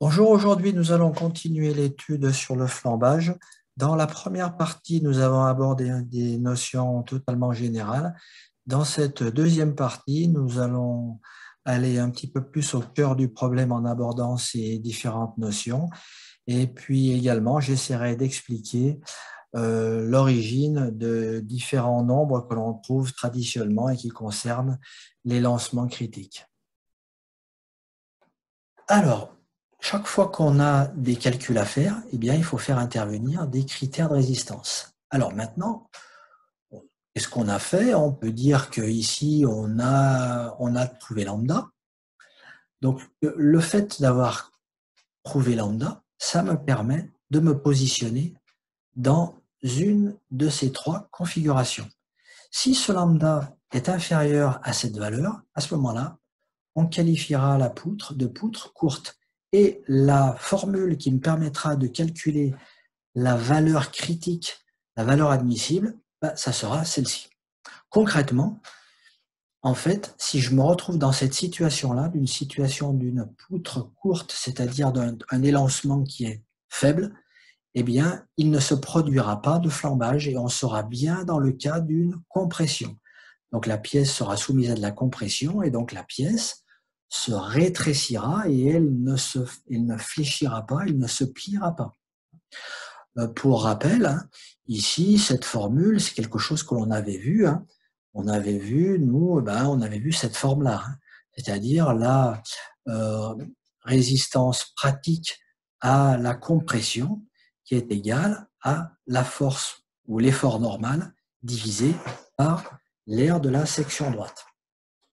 Bonjour, aujourd'hui nous allons continuer l'étude sur le flambage. Dans la première partie, nous avons abordé des notions totalement générales. Dans cette deuxième partie, nous allons aller un petit peu plus au cœur du problème en abordant ces différentes notions. Et puis également, j'essaierai d'expliquer l'origine de différents nombres que l'on trouve traditionnellement et qui concernent les lancements critiques. Alors, chaque fois qu'on a des calculs à faire, eh bien, il faut faire intervenir des critères de résistance. Alors maintenant, qu'est-ce qu'on a fait? On peut dire qu'ici, on a trouvé lambda. Donc, le fait d'avoir trouvé lambda, ça me permet de me positionner dans une de ces trois configurations. Si ce lambda est inférieur à cette valeur, à ce moment-là, on qualifiera la poutre de poutre courte. Et la formule qui me permettra de calculer la valeur critique, la valeur admissible, ça sera celle-ci. Concrètement, en fait, si je me retrouve dans cette situation-là, d'une situation d'une poutre courte, c'est-à-dire d'un élancement qui est faible, eh bien, il ne se produira pas de flambage et on sera bien dans le cas d'une compression. Donc la pièce sera soumise à de la compression et donc la pièce se rétrécira et elle ne fléchira pas, elle ne se pliera pas. Pour rappel, hein, ici, cette formule, c'est quelque chose que l'on avait vu. Hein. On avait vu, nous, on avait vu cette forme-là, hein, c'est-à-dire la résistance pratique à la compression qui est égale à la force ou l'effort normal divisé par l'aire de la section droite.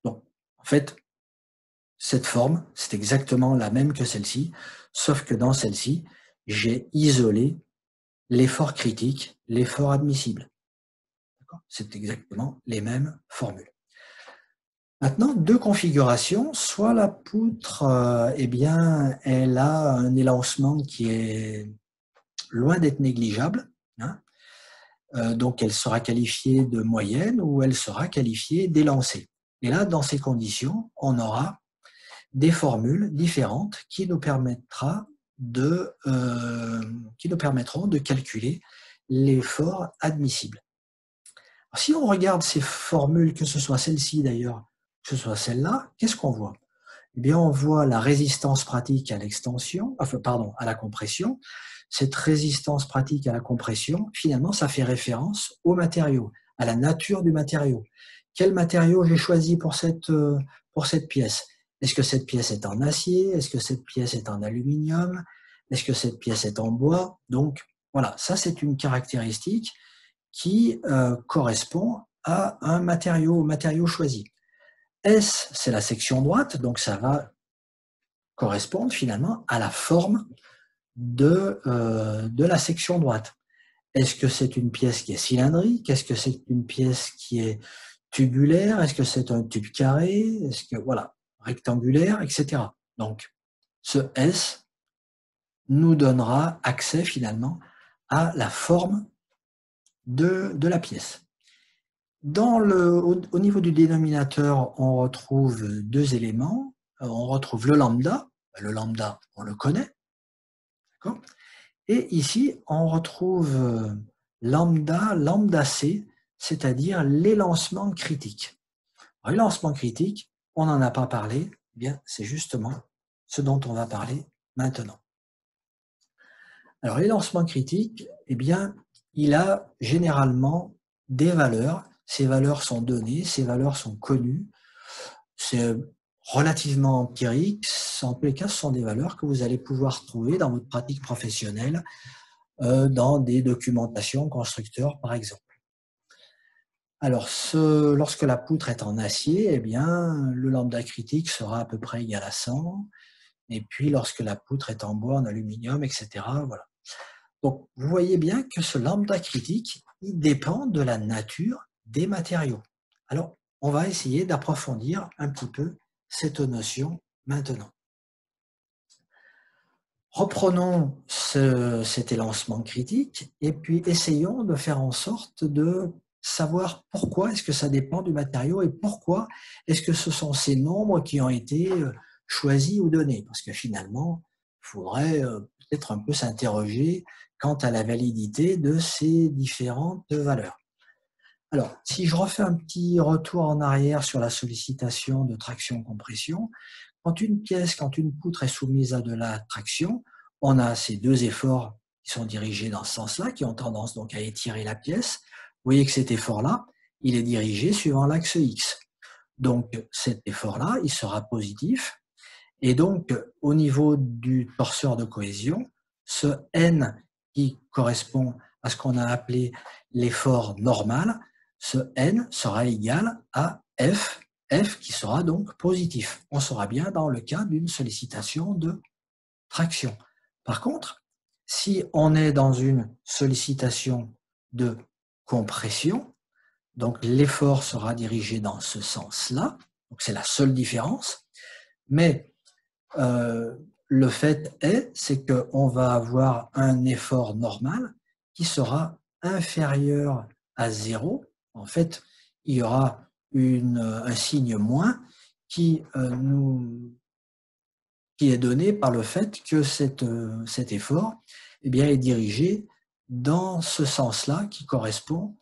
Donc, en fait, cette forme, c'est exactement la même que celle-ci, sauf que dans celle-ci, j'ai isolé l'effort critique, l'effort admissible. C'est exactement les mêmes formules. Maintenant, deux configurations. Soit la poutre, eh bien, elle a un élancement qui est loin d'être négligeable, hein, donc elle sera qualifiée de moyenne ou elle sera qualifiée d'élancée. Et là, dans ces conditions, on aura des formules différentes qui nous permettront de calculer l'effort admissible. Alors, si on regarde ces formules, que ce soit celle-ci d'ailleurs, que ce soit celle-là, qu'est-ce qu'on voit? Eh bien, on voit la résistance pratique à l'extension, à la compression. Cette résistance pratique à la compression, finalement, ça fait référence au matériau, à la nature du matériau. Quel matériau j'ai choisi pour cette pièce? Est-ce que cette pièce est en acier? Est-ce que cette pièce est en aluminium? Est-ce que cette pièce est en bois? Donc, voilà, ça c'est une caractéristique qui correspond à un matériau choisi. S, c'est la section droite, donc ça va correspondre finalement à la forme de la section droite. Est-ce que c'est une pièce qui est cylindrique? Est-ce que c'est une pièce qui est tubulaire? Est-ce que c'est un tube carré? Est-ce que, voilà, rectangulaire, etc. Donc, ce S nous donnera accès finalement à la forme de la pièce. Au niveau du dénominateur, on retrouve deux éléments. On retrouve le lambda. Le lambda, on le connaît. Et ici, on retrouve lambda C, c'est-à-dire l'élancement critique. L'élancement critique, on n'en a pas parlé, eh bien, c'est justement ce dont on va parler maintenant. Alors, l'élancement critique, eh bien, il a généralement des valeurs. Ces valeurs sont données, ces valeurs sont connues. C'est relativement empirique. En tous les cas, ce sont des valeurs que vous allez pouvoir trouver dans votre pratique professionnelle, dans des documentations constructeurs, par exemple. Alors, lorsque la poutre est en acier, eh bien, le lambda critique sera à peu près égal à 100. Et puis, lorsque la poutre est en bois, en aluminium, etc., voilà. Donc, vous voyez bien que ce lambda critique, il dépend de la nature des matériaux. Alors, on va essayer d'approfondir un petit peu cette notion maintenant. Reprenons cet élancement critique et puis essayons de faire en sorte de savoir pourquoi est-ce que ça dépend du matériau et pourquoi est-ce que ce sont ces nombres qui ont été choisis ou donnés. Parce que finalement, faudrait peut-être un peu s'interroger quant à la validité de ces différentes valeurs. Alors, si je refais un petit retour en arrière sur la sollicitation de traction-compression, quand une poutre est soumise à de la traction, on a ces deux efforts qui sont dirigés dans ce sens-là, qui ont tendance donc à étirer la pièce. Vous voyez que cet effort-là, il est dirigé suivant l'axe X. Donc cet effort-là, il sera positif. Et donc, au niveau du torseur de cohésion, ce N qui correspond à ce qu'on a appelé l'effort normal, ce N sera égal à F qui sera donc positif. On sera bien dans le cas d'une sollicitation de traction. Par contre, si on est dans une sollicitation de compression, donc l'effort sera dirigé dans ce sens-là, donc c'est la seule différence, mais le fait est, c'est qu'on va avoir un effort normal qui sera inférieur à 0. En fait, il y aura un signe moins qui est donné par le fait que cet effort est dirigé dans ce sens-là qui correspond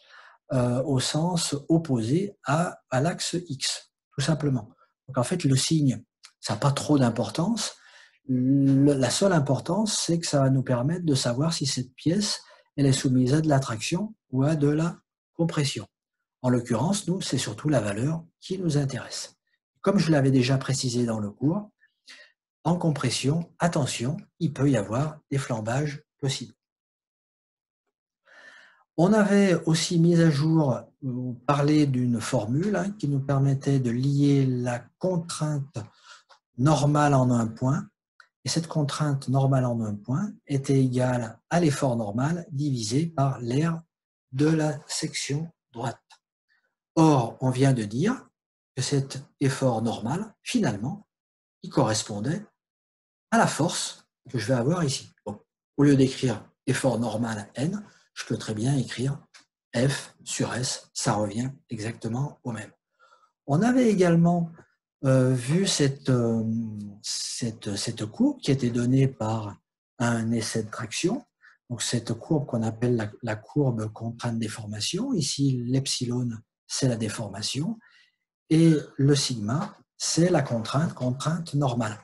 au sens opposé à l'axe X, tout simplement. Donc en fait, le signe, ça n'a pas trop d'importance. La seule importance, c'est que ça va nous permettre de savoir si cette pièce, elle est soumise à de la traction ou à de la compression. En l'occurrence, nous, c'est surtout la valeur qui nous intéresse. Comme je l'avais déjà précisé dans le cours, en compression, attention, il peut y avoir des flambages possibles. On avait aussi mis à jour ou parlé d'une formule qui nous permettait de lier la contrainte normale en un point. Et cette contrainte normale en un point était égale à l'effort normal divisé par l'aire de la section droite. Or, on vient de dire que cet effort normal, finalement, il correspondait à la force que je vais avoir ici. Donc, au lieu d'écrire effort normal N, je peux très bien écrire F sur S, ça revient exactement au même. On avait également vu cette courbe qui était donnée par un essai de traction. Donc cette courbe qu'on appelle la courbe contrainte déformation. Ici, l'epsilon, c'est la déformation. Et le sigma, c'est la contrainte normale.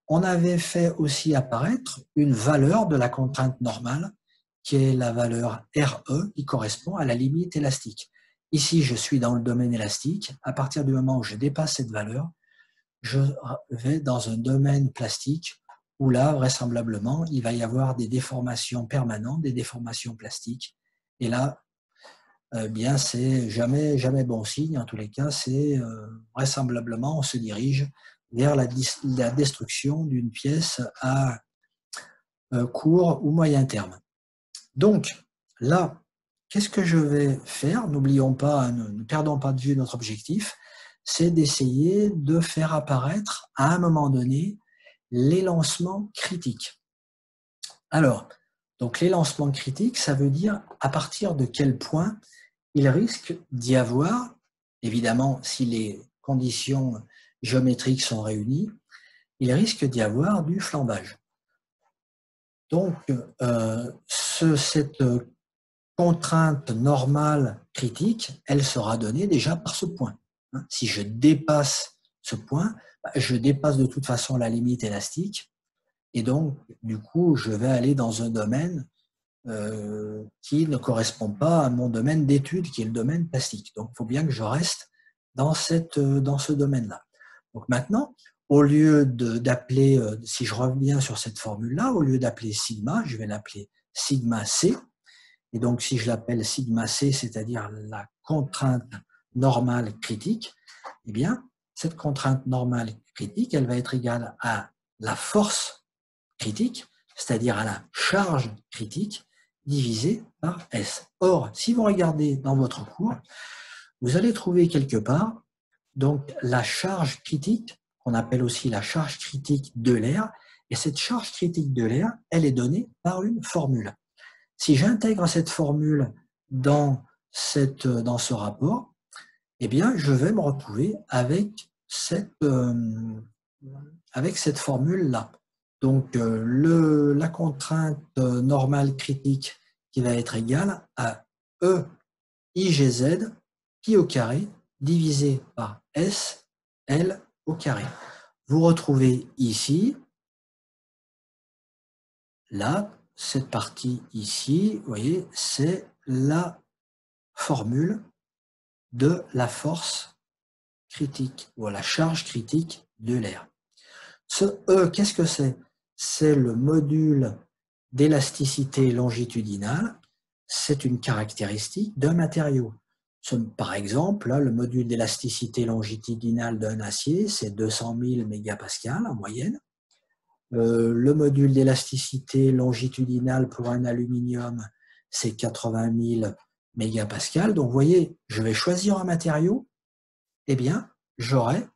On avait fait aussi apparaître une valeur de la contrainte normale, qui est la valeur RE, qui correspond à la limite élastique. Ici, je suis dans le domaine élastique. À partir du moment où je dépasse cette valeur, je vais dans un domaine plastique où là, vraisemblablement, il va y avoir des déformations permanentes, des déformations plastiques. Et là, bien, c'est jamais bon signe. En tous les cas, c'est vraisemblablement, on se dirige vers la destruction d'une pièce à court ou moyen terme. Donc, là, qu'est-ce que je vais faire? N'oublions pas, ne perdons pas de vue notre objectif, c'est d'essayer de faire apparaître à un moment donné l'élancement critique. Alors, donc l'élancement critique, ça veut dire à partir de quel point il risque d'y avoir, évidemment si les conditions géométriques sont réunies, il risque d'y avoir du flambage. Donc, cette contrainte normale critique, elle sera donnée déjà par ce point. Si je dépasse ce point, je dépasse de toute façon la limite élastique et donc, du coup, je vais aller dans un domaine qui ne correspond pas à mon domaine d'étude, qui est le domaine plastique. Donc, il faut bien que je reste dans ce domaine-là. Donc maintenant, au lieu d'appeler, si je reviens sur cette formule-là, au lieu d'appeler sigma, je vais l'appeler sigma C. Et donc, si je l'appelle sigma C, c'est-à-dire la contrainte normale critique, eh bien, cette contrainte normale critique, elle va être égale à la force critique, c'est-à-dire à la charge critique, divisée par S. Or, si vous regardez dans votre cours, vous allez trouver quelque part donc la charge critique, qu'on appelle aussi la charge critique de l'air, et cette charge critique de l'air, elle est donnée par une formule. Si j'intègre cette formule dans ce rapport, eh bien, je vais me retrouver avec cette formule-là. Donc, la contrainte normale critique qui va être égale à E IGZ pi au carré divisé par S L au carré. Vous retrouvez ici, là, cette partie ici, vous voyez, c'est la formule de la force critique, ou la charge critique de l'air. Ce E, qu'est-ce que c'est? C'est le module d'élasticité longitudinale. C'est une caractéristique d'un matériau. Par exemple, là, le module d'élasticité longitudinale d'un acier, c'est 200 000 mégapascales en moyenne. Le module d'élasticité longitudinale pour un aluminium, c'est 80 000 mégapascales. Donc, vous voyez, je vais choisir un matériau, eh bien, j'aurai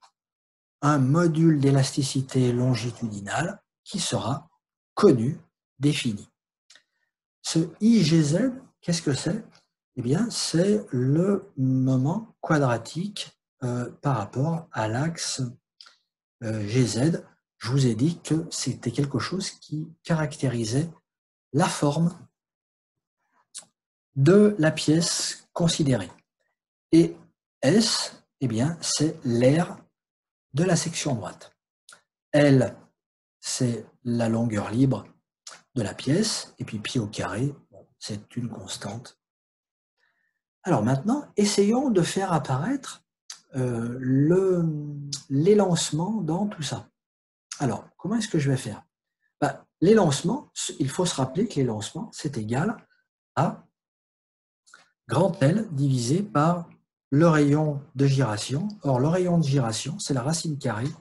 un module d'élasticité longitudinale qui sera connu, défini. Ce IGZ, qu'est-ce que c'est? Eh bien, c'est le moment quadratique par rapport à l'axe GZ. Je vous ai dit que c'était quelque chose qui caractérisait la forme de la pièce considérée. Et S, eh bien, c'est l'air de la section droite. L, c'est la longueur libre de la pièce, et puis pi au carré, bon, c'est une constante. Alors maintenant, essayons de faire apparaître l'élancement dans tout ça. Alors, comment est-ce que je vais faire? L'élancement, il faut se rappeler que l'élancement, c'est égal à grand L divisé par le rayon de gyration. Or, le rayon de gyration, c'est la racine carrée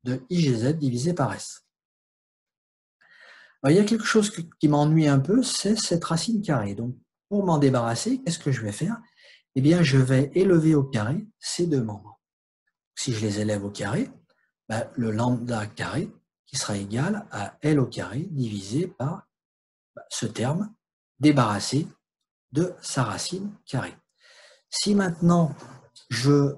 de IGZ divisé par S. Alors, il y a quelque chose qui m'ennuie un peu, c'est cette racine carrée. Donc, pour m'en débarrasser, qu'est-ce que je vais faire? Eh bien, je vais élever au carré ces deux membres. Si je les élève au carré, le lambda carré qui sera égal à L au carré divisé par ce terme débarrassé de sa racine carrée. Si maintenant je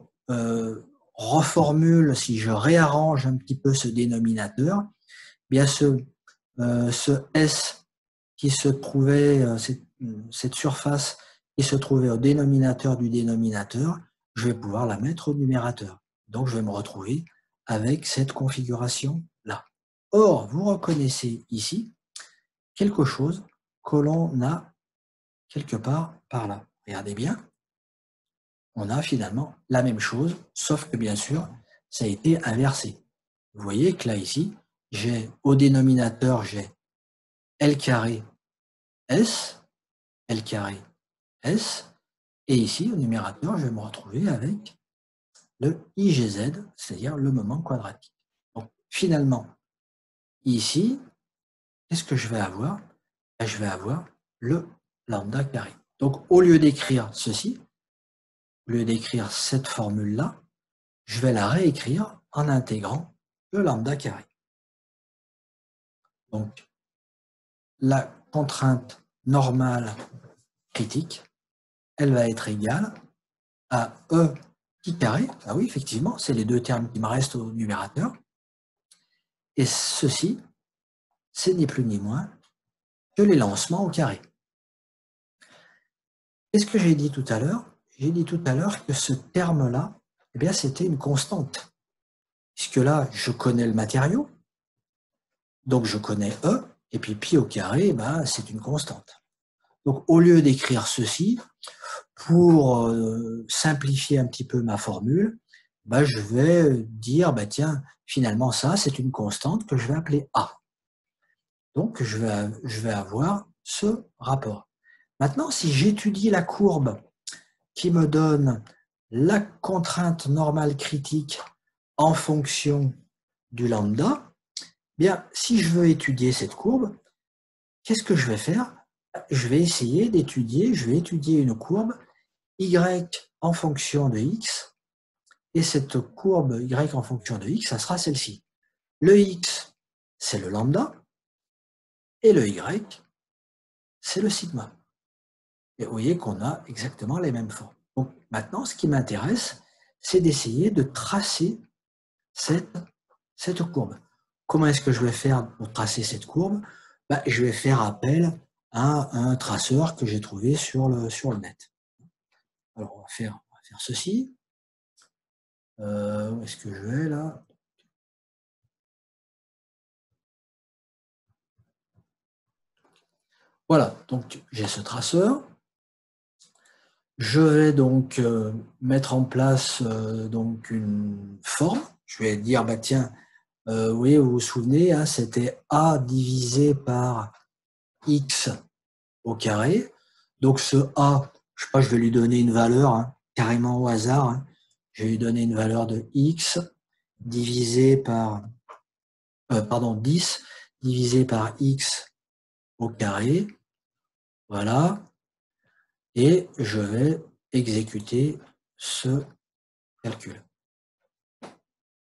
reformule, si je réarrange un petit peu ce dénominateur, bien ce S qui se trouvait, cette surface qui se trouvait au dénominateur du dénominateur, je vais pouvoir la mettre au numérateur. Donc, je vais me retrouver avec cette configuration-là. Or, vous reconnaissez ici quelque chose que l'on a quelque part par là. Regardez bien, on a finalement la même chose, sauf que bien sûr, ça a été inversé. Vous voyez que là, ici, j'ai au dénominateur, j'ai L carré S, L carré S, et ici, au numérateur, je vais me retrouver avec le IGZ, c'est-à-dire le moment quadratique. Donc, finalement, ici, qu'est-ce que je vais avoir? Je vais avoir le lambda carré. Donc, au lieu d'écrire ceci, au lieu d'écrire cette formule-là, je vais la réécrire en intégrant le lambda carré. Donc, la contrainte normale critique, elle va être égale à E pi carré. Ah oui, effectivement, c'est les deux termes qui me restent au numérateur. Et ceci, c'est ni plus ni moins que l'élancement au carré. Qu'est-ce que j'ai dit tout à l'heure? J'ai dit tout à l'heure que ce terme-là, eh bien, c'était une constante. Puisque là, je connais le matériau, donc je connais E, et puis pi au carré, c'est une constante. Donc, au lieu d'écrire ceci, pour simplifier un petit peu ma formule, je vais dire, tiens, finalement, ça, c'est une constante que je vais appeler A. Donc, je vais avoir ce rapport. Maintenant, si j'étudie la courbe qui me donne la contrainte normale critique en fonction du lambda, si je veux étudier cette courbe, qu'est-ce que je vais faire? Je vais essayer d'étudier, je vais étudier une courbe y en fonction de x, et cette courbe y en fonction de x, ça sera celle-ci. Le x, c'est le lambda, et le y, c'est le sigma. Et vous voyez qu'on a exactement les mêmes formes. Donc maintenant, ce qui m'intéresse, c'est d'essayer de tracer cette courbe. comment est-ce que je vais faire pour tracer cette courbe? Ben, je vais faire appel à un traceur que j'ai trouvé sur le net. Alors, on va faire ceci. Où est-ce que je vais là? Voilà, donc j'ai ce traceur. Je vais donc mettre en place donc une forme. Je vais dire, bah tiens, oui, vous vous souvenez, hein, c'était A divisé par X au carré. Donc ce A, je sais pas, je vais lui donner une valeur, hein, carrément au hasard. Hein. Je vais lui donner une valeur de X divisé par, pardon, 10 divisé par X au carré. Voilà. Et je vais exécuter ce calcul.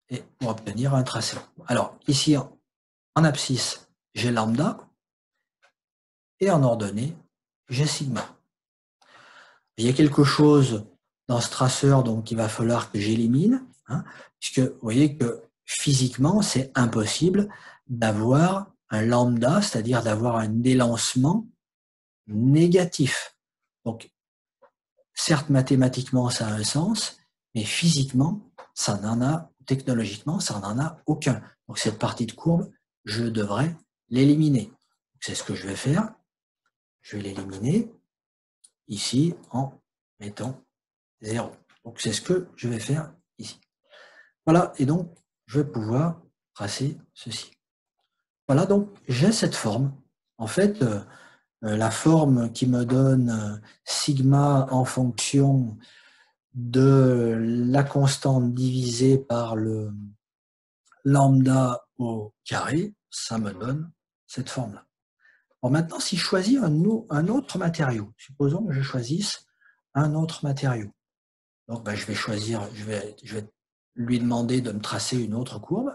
Et pour obtenir un tracé. Alors, ici, en abscisse, j'ai lambda. Et en ordonnée, j'ai sigma. Il y a quelque chose dans ce traceur donc qu'il va falloir que j'élimine, hein, puisque vous voyez que physiquement, c'est impossible d'avoir un lambda, c'est-à-dire d'avoir un élancement négatif. Donc, certes, mathématiquement, ça a un sens, mais physiquement, ça n'en a, technologiquement, ça n'en a aucun. Donc, cette partie de courbe, je devrais l'éliminer. C'est ce que je vais faire. Je vais l'éliminer ici en mettant 0. Donc, c'est ce que je vais faire ici. Voilà, et donc, je vais pouvoir tracer ceci. Voilà, donc, j'ai cette forme. En fait, la forme qui me donne sigma en fonction de la constante divisée par le lambda au carré, ça me donne cette forme-là. Bon, maintenant, si je choisis un autre matériau, supposons que je choisisse un autre matériau. Donc, ben, je vais lui demander de me tracer une autre courbe.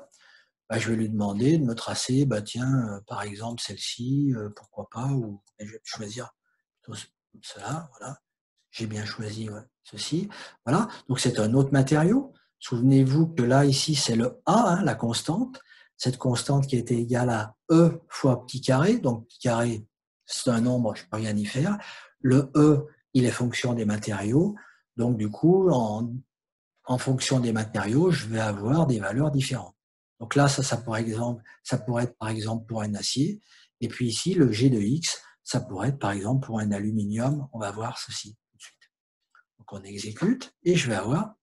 Ben, je vais lui demander de me tracer, ben, tiens, par exemple, celle-ci, pourquoi pas, ou je vais choisir plutôt cela, voilà. J'ai bien choisi ceci. Voilà, donc c'est un autre matériau. Souvenez-vous que là, ici, c'est le A, hein, la constante. Cette constante qui était égale à E fois petit carré. Donc, petit carré, c'est un nombre, je ne peux rien y faire. Le E, il est fonction des matériaux. Donc, du coup, en fonction des matériaux, je vais avoir des valeurs différentes. Donc là, ça pourrait être par exemple pour un acier. Et puis ici, le G de X, ça pourrait être par exemple pour un aluminium. On va voir ceci tout de suite. Donc on exécute et je vais avoir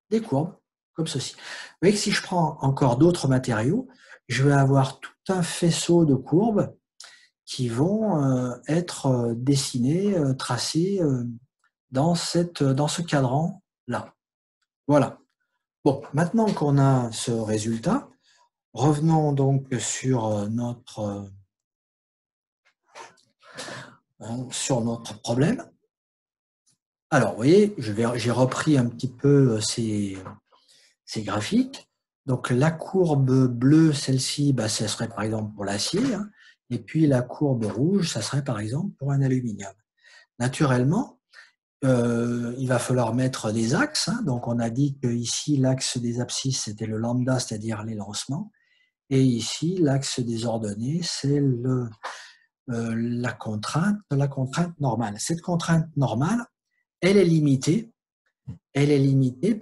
des courbes comme ceci. Vous voyez que si je prends encore d'autres matériaux, je vais avoir tout un faisceau de courbes qui vont être dessinées, tracées dans ce cadran-là. Voilà. Bon, maintenant qu'on a ce résultat, revenons donc sur notre problème. Alors, vous voyez, j'ai repris un petit peu ces graphiques. Donc, la courbe bleue, celle-ci, bah, ce serait par exemple pour l'acier. Hein, et puis, la courbe rouge, ça serait par exemple pour un aluminium. Naturellement, il va falloir mettre des axes. Hein, donc, on a dit que ici, l'axe des abscisses, c'était le lambda, c'est-à-dire l'élancement. Et ici, l'axe des ordonnées, c'est la contrainte normale. Cette contrainte normale, elle est limitée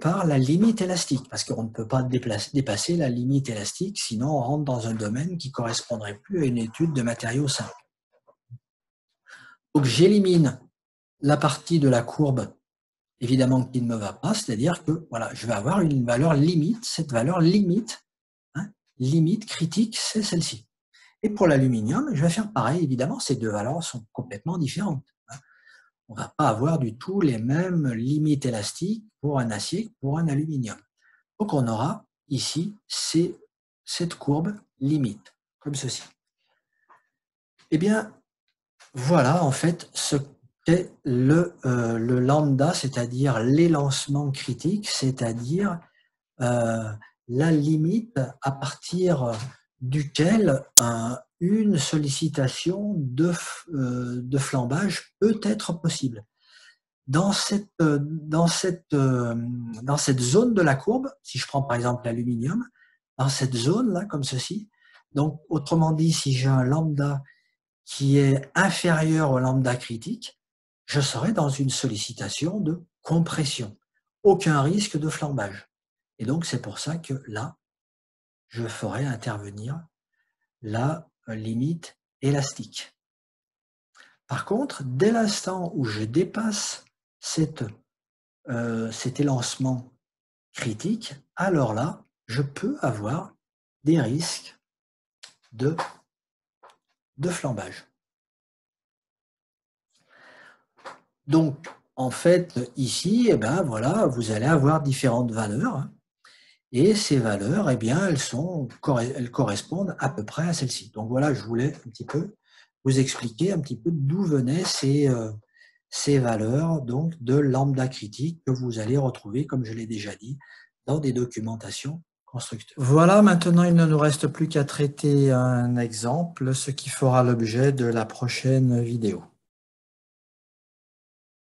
par la limite élastique, parce qu'on ne peut pas dépasser la limite élastique, sinon on rentre dans un domaine qui ne correspondrait plus à une étude de matériaux simples. Donc j'élimine la partie de la courbe, évidemment, qui ne me va pas, c'est-à-dire que voilà, je vais avoir une valeur limite, cette valeur limite, hein, limite critique, c'est celle-ci. Et pour l'aluminium, je vais faire pareil, évidemment, ces deux valeurs sont complètement différentes. On ne va pas avoir du tout les mêmes limites élastiques pour un acier que pour un aluminium. Donc on aura ici cette courbe limite, comme ceci. Eh bien, voilà en fait ce qu'est le lambda, c'est-à-dire l'élancement critique, c'est-à-dire la limite à partir duquel une sollicitation de flambage peut être possible. Dans cette zone de la courbe, si je prends par exemple l'aluminium, dans cette zone-là, comme ceci, Donc, autrement dit, si j'ai un lambda qui est inférieur au lambda critique, je serai dans une sollicitation de compression. Aucun risque de flambage. Et donc, c'est pour ça que là, je ferai intervenir la limite élastique. Par contre, dès l'instant où je dépasse cet élancement critique, alors là, je peux avoir des risques de flambage. Donc, en fait, ici, eh ben, voilà, vous allez avoir différentes valeurs. Hein, et ces valeurs, eh bien, elles correspondent à peu près à celles-ci. Donc voilà, je voulais un petit peu vous expliquer un petit peu d'où venaient ces valeurs donc de lambda critique que vous allez retrouver, comme je l'ai déjà dit, dans des documentations constructeurs. Voilà, maintenant il ne nous reste plus qu'à traiter un exemple, ce qui fera l'objet de la prochaine vidéo.